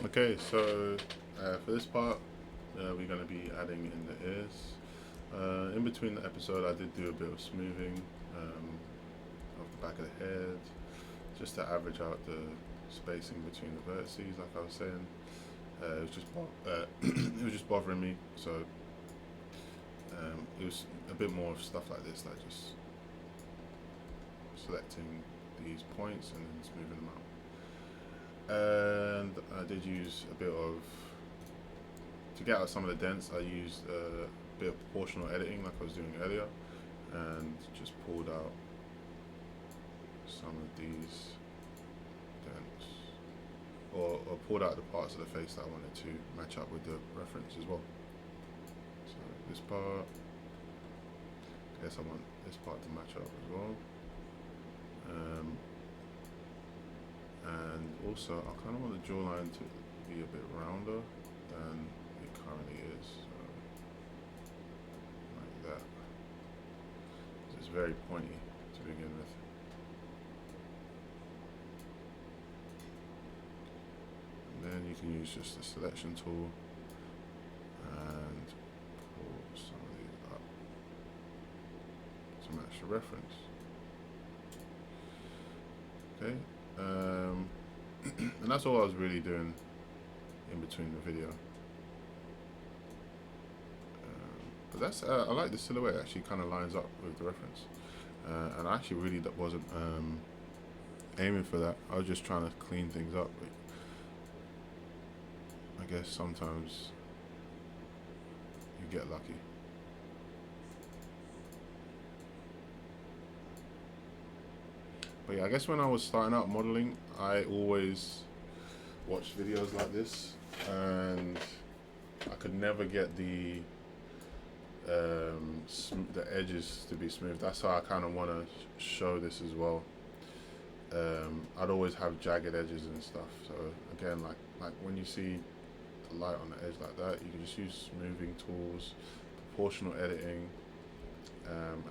Okay, so for this part, we're going to be adding in the ears. In between the episode, I did do a bit of smoothing of the back of the head, just to average out the spacing between the vertices, like I was saying. It was just it was just bothering me, so it was a bit more of stuff like this, like just selecting these points and then smoothing them out. And I did use a bit of, to get out some of the dents, I used a bit of proportional editing like I was doing earlier, and just pulled out some of these dents, or pulled out the parts of the face that I wanted to match up with the reference as well. So this part, I guess I want this part to match up as well. And also I kind of want the jawline to be a bit rounder than it currently is, so like that. It's very pointy to begin with. And then you can use just the selection tool and pull some of these up to match the reference. Okay, and that's all I was really doing in between the video. But that's I like the silhouette. It actually kind of lines up with the reference, and I actually really wasn't aiming for that. I was just trying to clean things up. But I guess sometimes you get lucky. But yeah, I guess when I was starting out modeling, I always watched videos like this, and I could never get the edges to be smooth. That's how I kind of want to show this as well. I'd always have jagged edges and stuff. So again, like when you see the light on the edge like that, you can just use smoothing tools, proportional editing,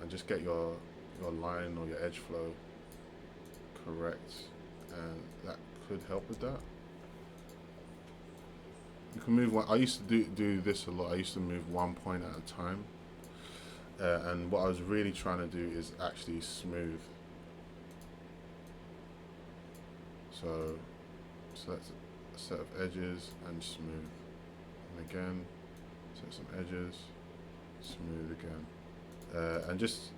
and just get your line or your edge flow correct, and that could help with that. You can move one. I used to do this a lot. I used to move one point at a time, and what I was really trying to do is actually smooth. So select a set of edges and smooth, and again set some edges, smooth again, and just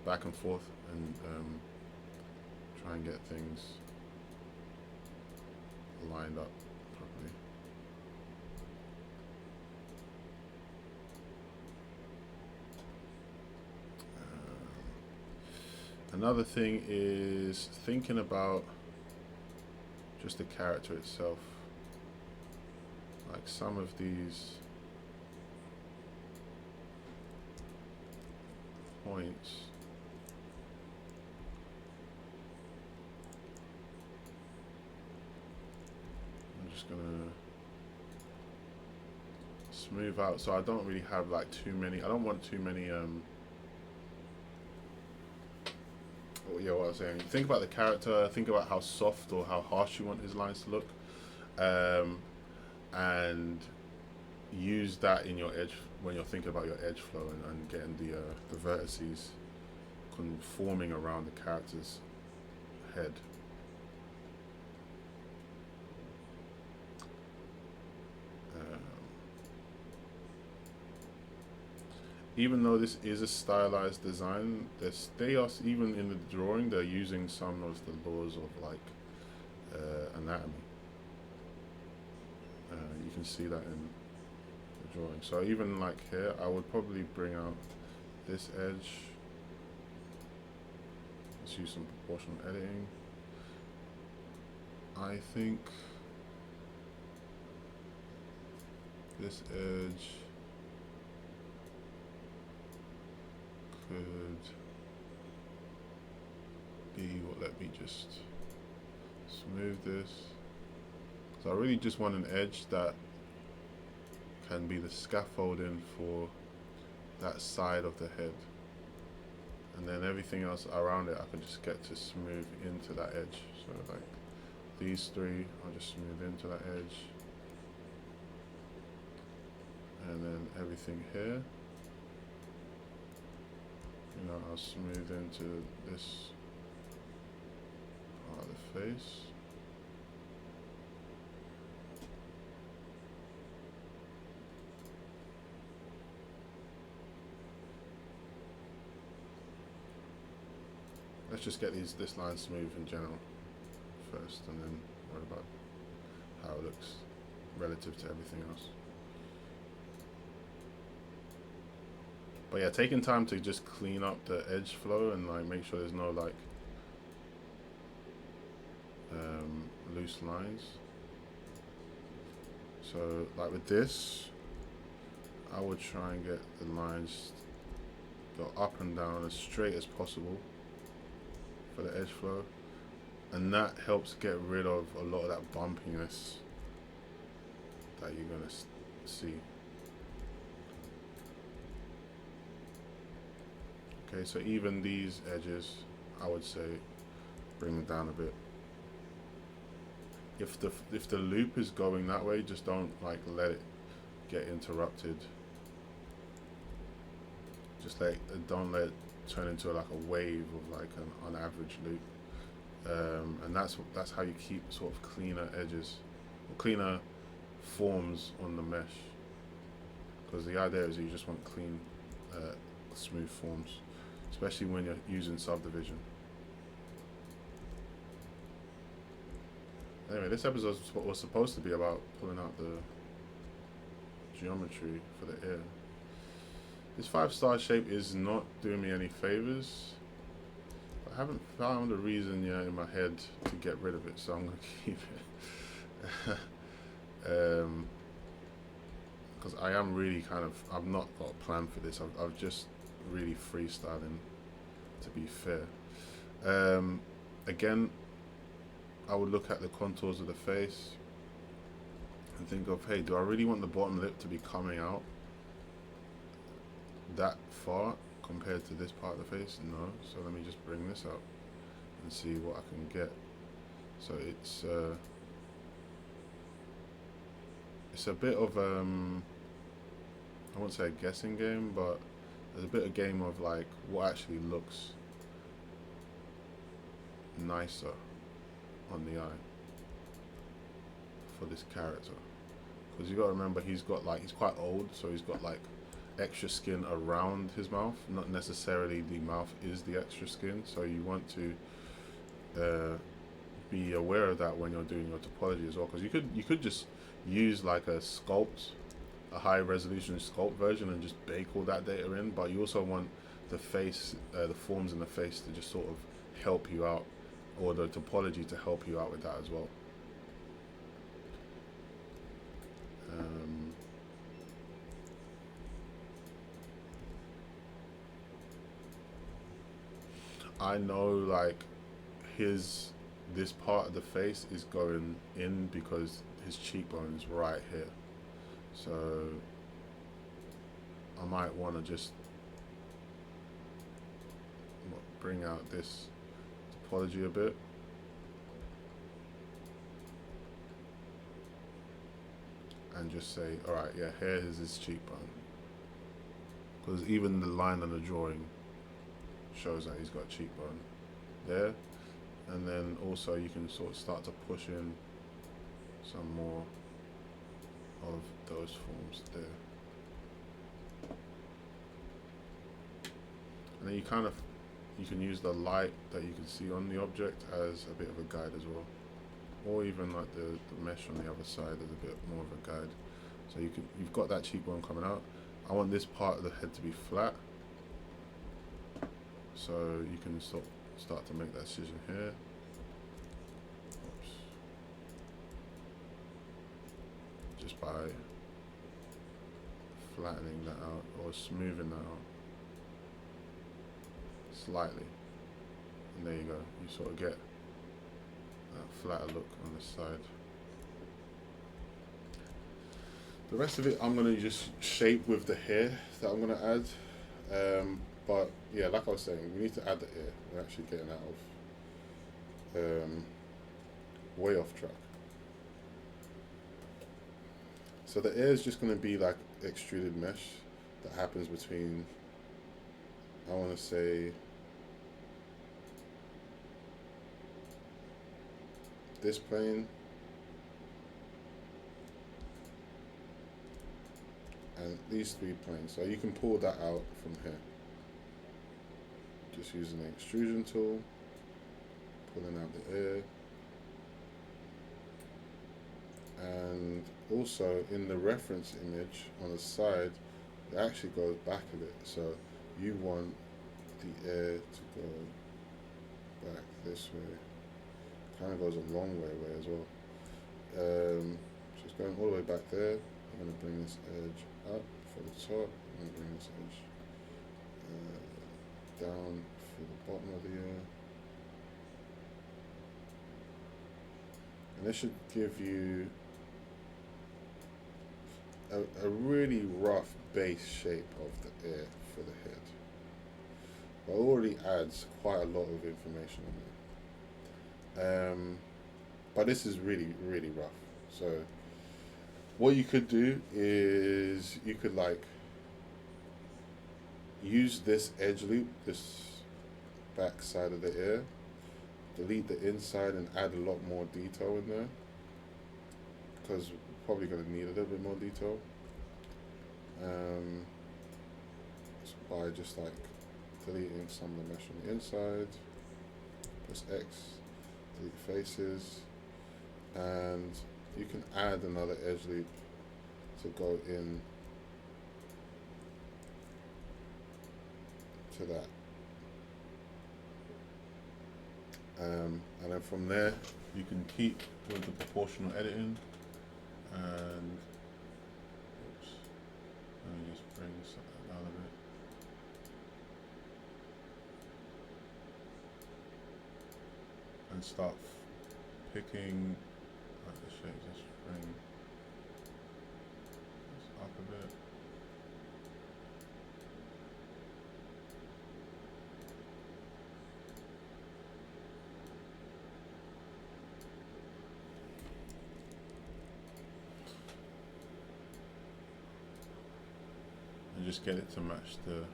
back and forth, and try and get things lined up properly. Another thing is thinking about just the character itself. Like some of these points, I'm just gonna smooth out so I don't really have like too many. I don't want too many what I was saying. Think about the character, think about how soft or how harsh you want his lines to look, and use that in your edge when you're thinking about your edge flow, and getting the vertices conforming around the character's head. Even though this is a stylized design, they are, even in the drawing, they're using some of the laws of like anatomy. You can see that in the drawing. So even like here, I would probably bring out this edge. Let's use some proportional editing. I think this edge could be what, let me just smooth this. So I really just want an edge that can be the scaffolding for that side of the head, and then everything else around it I can just get to smooth into that edge. So like these three, I'll just smooth into that edge. And then everything here, you know, I'll smooth into this part of the face. Let's just get this line smooth in general first, and then worry about how it looks relative to everything else. But yeah, taking time to just clean up the edge flow and like make sure there's no like loose lines. So like with this, I would try and get the lines go up and down as straight as possible for the edge flow, and that helps get rid of a lot of that bumpiness that you're gonna see. Okay, so even these edges, I would say, bring them down a bit. If the loop is going that way, just don't like let it get interrupted. Just don't let it turn into like a wave of like an average loop. And that's how you keep sort of cleaner edges, or cleaner forms on the mesh. Because the idea is you just want clean, smooth forms, especially when you're using subdivision. Anyway, this episode was supposed to be about pulling out the geometry for the ear. This 5-star shape is not doing me any favors. I haven't found a reason yet in my head to get rid of it, so I'm going to keep it. Because I am really I've not got a plan for this. I've just really freestyling, to be fair. Again, I would look at the contours of the face and think of, hey, do I really want the bottom lip to be coming out that far compared to this part of the face? No. So let me just bring this up and see what I can get. So it's a bit of I won't say a guessing game, but there's a bit of game of like what actually looks nicer on the eye for this character, because you got to remember he's quite old, so he's got like extra skin around his mouth. Not necessarily the mouth is the extra skin, so you want to be aware of that when you're doing your topology as well, because you could just use like a high resolution sculpt version and just bake all that data in, but you also want the face, the forms in the face to just sort of help you out, or the topology to help you out with that as well. I know like this part of the face is going in because his cheekbone is right here, so I might want to just bring out this topology a bit. And just say, alright, yeah, here is his cheekbone. Because even the line on the drawing shows that he's got a cheekbone there. And then also you can sort of start to push in some more of those forms there. And then you can use the light that you can see on the object as a bit of a guide as well. Or even like the mesh on the other side as a bit more of a guide. So you've got that cheekbone coming out. I want this part of the head to be flat. So you can start to make that decision here. Oops. Just by flattening that out or smoothing that out slightly. And there you go. You sort of get that flatter look on the side. The rest of it I'm going to just shape with the hair that I'm going to add. But yeah, like I was saying, we need to add the hair. We're actually getting out of way off track. So the air is just going to be like extruded mesh that happens between, I want to say, this plane and these three planes. So you can pull that out from here. Just using the extrusion tool, pulling out the air. And also in the reference image on the side, it actually goes back a bit. So you want the air to go back this way. Kind of goes a long way as well. So it's going all the way back there. I'm going to bring this edge up for the top. I'm going to bring this edge down for the bottom of the ear. And this should give you a really rough base shape of the ear for the head. But it already adds quite a lot of information on there. But this is really, really rough. So what you could do is you could like use this edge loop, this back side of the ear, delete the inside and add a lot more detail in there, because we're probably going to need a little bit more detail. By just like deleting some of the mesh on the inside, press X, delete faces, and you can add another edge loop to go in to that. And then from there you can keep with the proportional editing, and oops, let me just bring something out of it. And start picking like the shape. Just bring this up a bit. And just get it to match the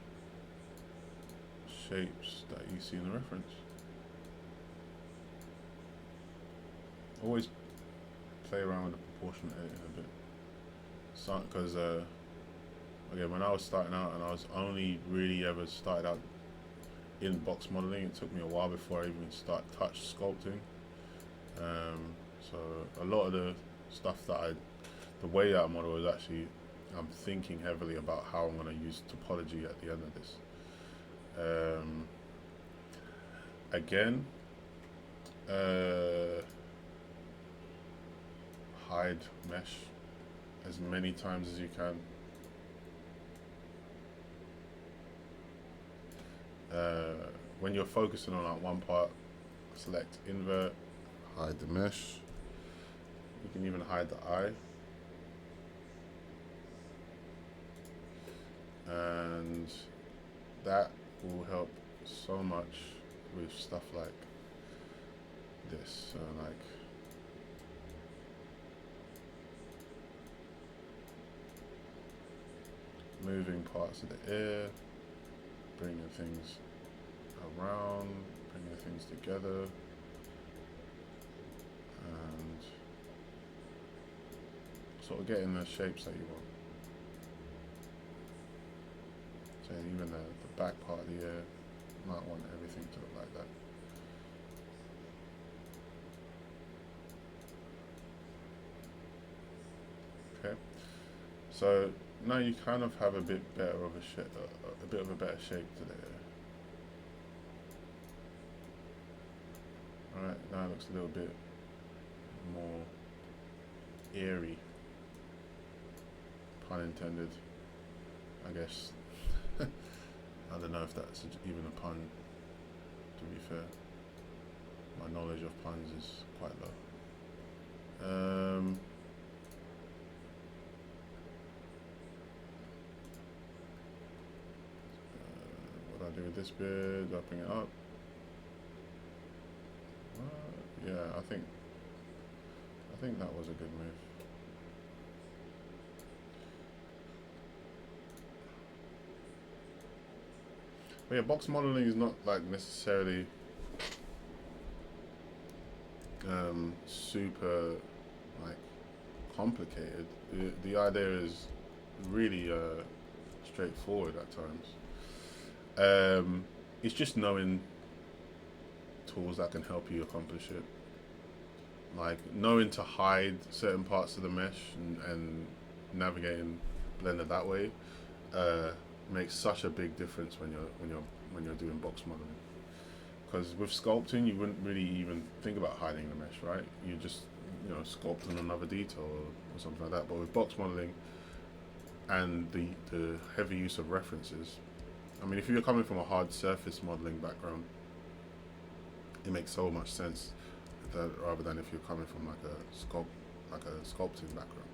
shapes that you see in the reference. Always play around with the proportional editing a bit. Because again, when I was starting out and I was only really ever started out in box modeling, it took me a while before I even start touch sculpting. So a lot of the stuff that the way that I model is actually, I'm thinking heavily about how I'm going to use topology at the end of this. Again, hide mesh as many times as you can. When you're focusing on like one part, select invert, hide the mesh. You can even hide the eye. And that will help so much with stuff like this. So like moving parts of the air, bringing things around, bringing things together, and sort of getting the shapes that you want. So even the back part of the ear, you might want everything to look like that. Okay, so now you kind of have a bit better of a bit of a better shape to the ear. Alright, now it looks a little bit more eerie, pun intended, I guess. I don't know if that's even a pun, to be fair. My knowledge of puns is quite low. What do I do with this bit? Do I bring it up? Yeah, I think that was a good move. But yeah, box modeling is not like necessarily super like complicated. The idea is really straightforward at times. It's just knowing tools that can help you accomplish it. Like knowing to hide certain parts of the mesh and navigating Blender that way uh, makes such a big difference when you're doing box modeling. Because with sculpting, you wouldn't really even think about hiding the mesh, right? You just sculpting another detail or something like that. But with box modeling and the heavy use of references, I mean, if you're coming from a hard surface modeling background, it makes so much sense rather than if you're coming from like a sculpting background.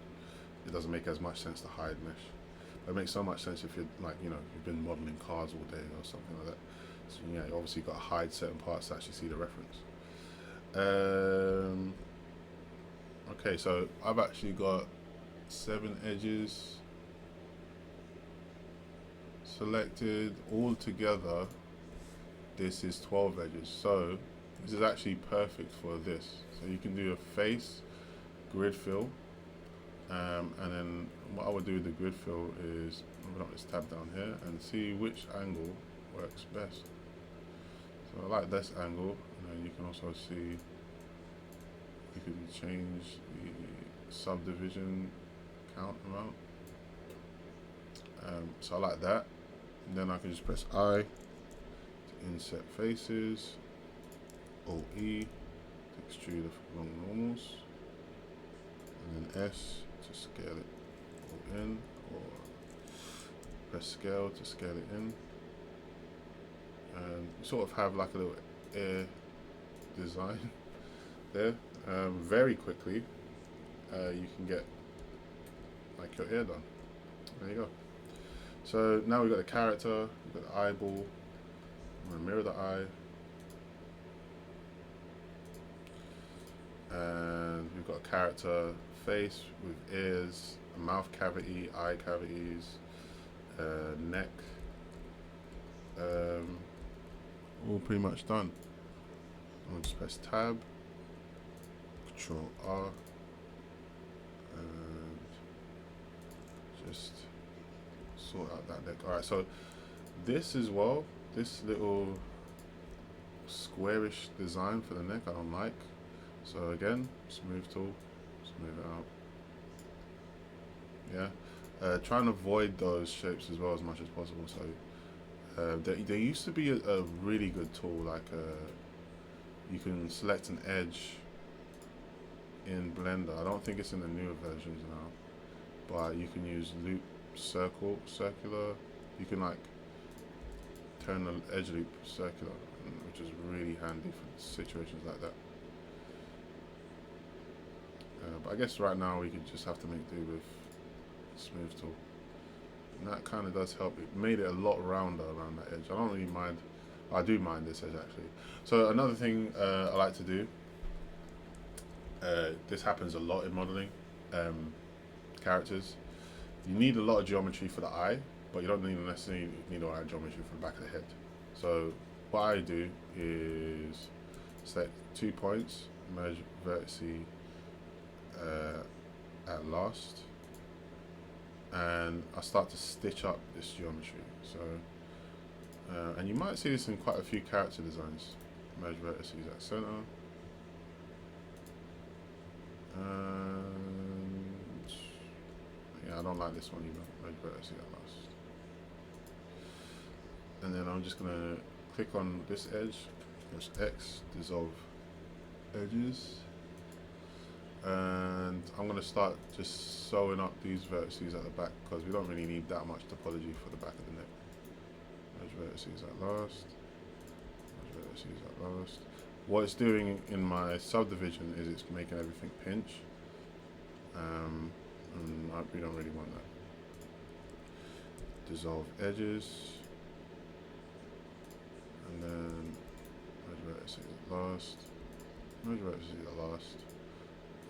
It doesn't make as much sense to hide mesh. But it makes so much sense if you're like you've been modeling cars all day or something like that. So yeah, you obviously got to hide certain parts to actually see the reference. Okay, so I've actually got 7 edges selected. All together, this is 12 edges. So this is actually perfect for this. So you can do a face, grid fill, and then what I would do with the grid fill is open up this tab down here and see which angle works best. So I like this angle, and then you can also see you can change the subdivision count amount. So I like that. And then I can just press I to inset faces, Alt E to extrude along normals, and then S to scale it all in, or press scale to scale it in. And you sort of have like a little air design there. Very quickly, you can get like your ear done. There you go. So now we've got the character, we've got the eyeball. I'm going to mirror the eye. And we've got a character face with ears, a mouth cavity, eye cavities, neck. All pretty much done. I'm going to just press tab, Control R, and just sort out that neck. Alright, so this as well, this little squarish design for the neck I don't like. So again, smooth tool, smooth it out. Yeah, try and avoid those shapes as well as much as possible. So there used to be a really good tool, like you can select an edge in Blender. I don't think it's in the newer versions now, but you can use loop, circular. You can like turn the edge loop circular, which is really handy for situations like that. But I guess right now we could just have to make do with smooth tool. And that kind of does help. It made it a lot rounder around that edge. I don't really mind. I do mind this edge actually. So another thing I like to do, this happens a lot in modeling characters. You need a lot of geometry for the eye, but you don't necessarily need a lot of geometry for the back of the head. So what I do is select 2 points, merge vertices at last, and I start to stitch up this geometry. So and you might see this in quite a few character designs. Merge vertices at center, and yeah, I don't like this one either. Merge vertices at last, and then I'm just gonna click on this edge, press X, dissolve edges. And I'm going to start just sewing up these vertices at the back because we don't really need that much topology for the back of the neck. Merge vertices at last. Merge vertices at last. What it's doing in my subdivision is it's making everything pinch. And we don't really want that. Dissolve edges. And then merge vertices at last. Merge vertices at last.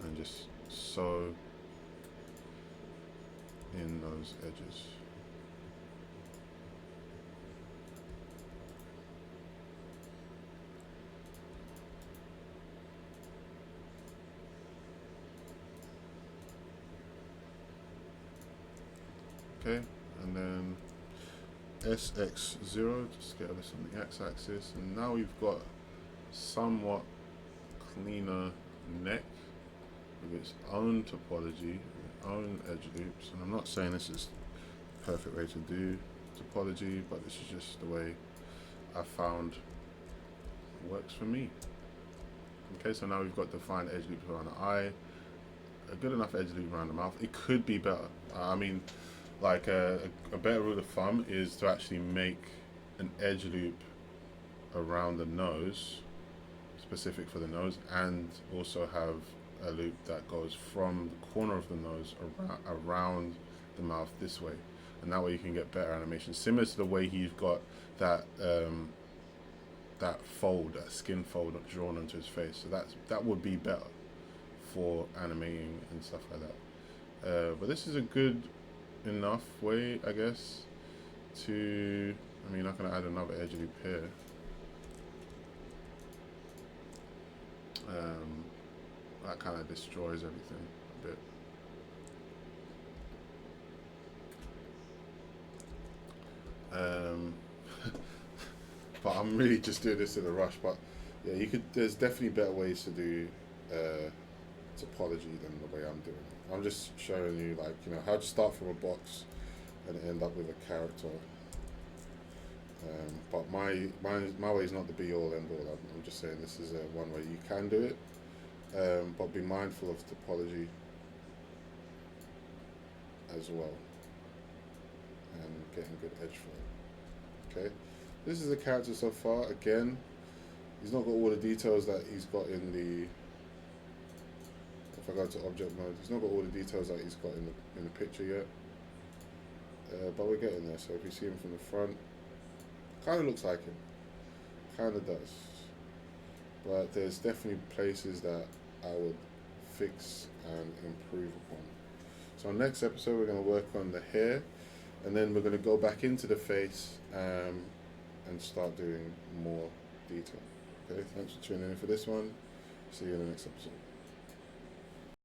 And just sew in those edges. Okay, and then SX0, just scale this on the x-axis, and now we've got somewhat cleaner neck with its own topology, own edge loops. And I'm not saying this is the perfect way to do topology, but this is just the way I found works for me. Okay, so now we've got defined edge loops around the eye, a good enough edge loop around the mouth. It could be better. I mean, like a better rule of thumb is to actually make an edge loop around the nose, specific for the nose, and also have a loop that goes from the corner of the nose around the mouth this way, and that way you can get better animation, similar to the way he's got that that fold, that skin fold drawn onto his face. So that would be better for animating and stuff like that. But this is a good enough way, I guess, to, I mean, I'm not going to add another edge loop here. That kind of destroys everything a bit. But I'm really just doing this in a rush. But yeah, you could. There's definitely better ways to do topology than the way I'm doing it. I'm just showing you, like, you know, how to start from a box and end up with a character. But my way is not the be all end all. I'm just saying this is one way you can do it. But be mindful of topology as well, and getting good edge flow. Okay, this is the character so far. Again, he's not got all the details that he's got in the. If I go to object mode, he's not got all the details that he's got in the picture yet. But we're getting there. So if you see him from the front, kind of looks like him. Kind of does. But there's definitely places that I would fix and improve upon. So next episode we're going to work on the hair, and then we're going to go back into the face and start doing more detail. Okay, thanks for tuning in for this one. See you in the next episode.